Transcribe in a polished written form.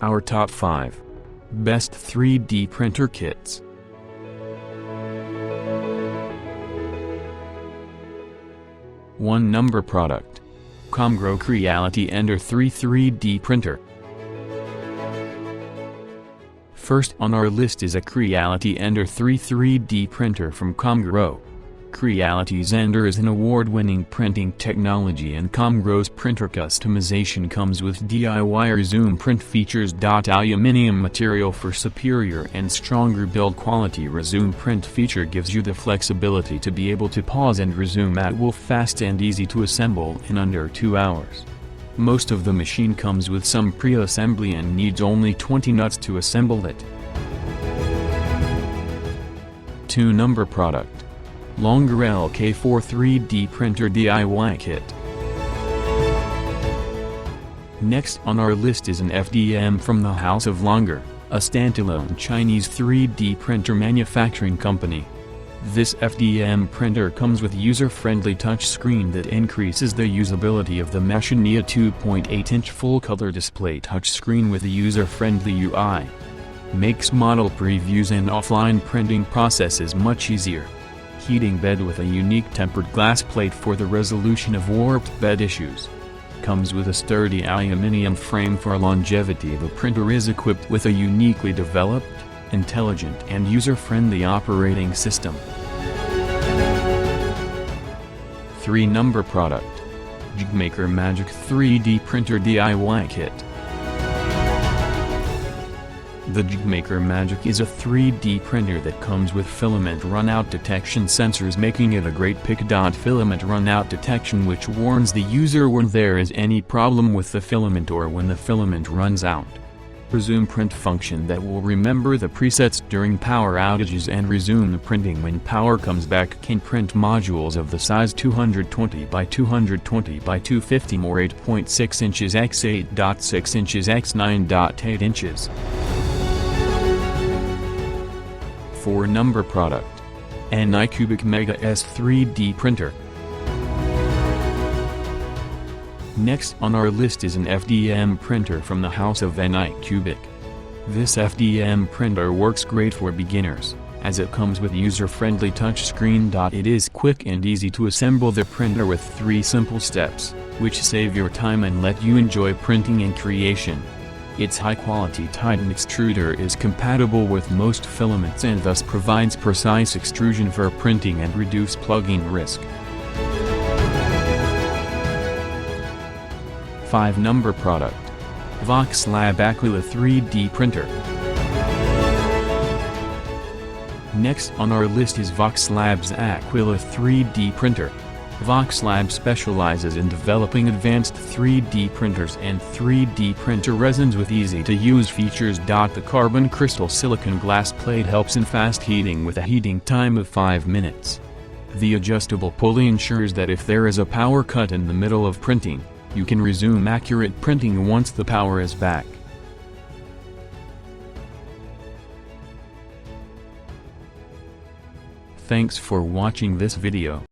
Our top 5 best 3D printer kits. One number product. Comgrow Creality Ender 3 3D printer. First on our list is a Creality Ender 3 3D printer from Comgrow. Creality's Ender is an award-winning printing technology, and Comgrow's printer customization comes with DIY resume print features. Aluminum material for superior and stronger build quality. Resume print feature gives you the flexibility to be able to pause and resume at will, fast and easy to assemble in under 2 hours. Most of the machine comes with some pre-assembly and needs only 20 nuts to assemble it. 2 number product. Longer LK4 3D printer DIY kit. Next on our list is an FDM from the House of Longer, a standalone Chinese 3D printer manufacturing company. This FDM printer comes with user-friendly touchscreen that increases the usability of the machine. A 2.8-inch full-color display touchscreen with a user-friendly UI makes model previews and offline printing processes much easier. Heating bed with a unique tempered glass plate for the resolution of warped bed issues. Comes with a sturdy aluminum frame for longevity. The printer is equipped with a uniquely developed, intelligent and user-friendly operating system. 3 number product. Jigmaker Magic 3D printer DIY kit. The Jigmaker Magic is a 3D printer that comes with filament runout detection sensors, making it a great pick. Filament runout detection, which warns the user when there is any problem with the filament or when the filament runs out. Resume print function that will remember the presets during power outages and resume the printing when power comes back. Can print modules of the size 220 by 220 by 250 or 8.6 inches x 8.6 inches x 9.8 inches. 4 number product. Anycubic Mega S 3D printer. Next on our list is an FDM printer from the House of Anycubic. This FDM printer works great for beginners, as it comes with user-friendly touchscreen. It is quick and easy to assemble the printer with 3 simple steps, which save your time and let you enjoy printing and creation. Its high-quality Titan extruder is compatible with most filaments and thus provides precise extrusion for printing and reduce plugging risk. 5 number product. Vox Lab Aquila 3D printer. Next on our list is Vox Lab's Aquila 3D printer. Vox Lab specializes in developing advanced 3D printers and 3D printer resins with easy-to-use features. The carbon crystal silicon glass plate helps in fast heating with a heating time of 5 minutes. The adjustable pulley ensures that if there is a power cut in the middle of printing, you can resume accurate printing once the power is back. Thanks for watching this video.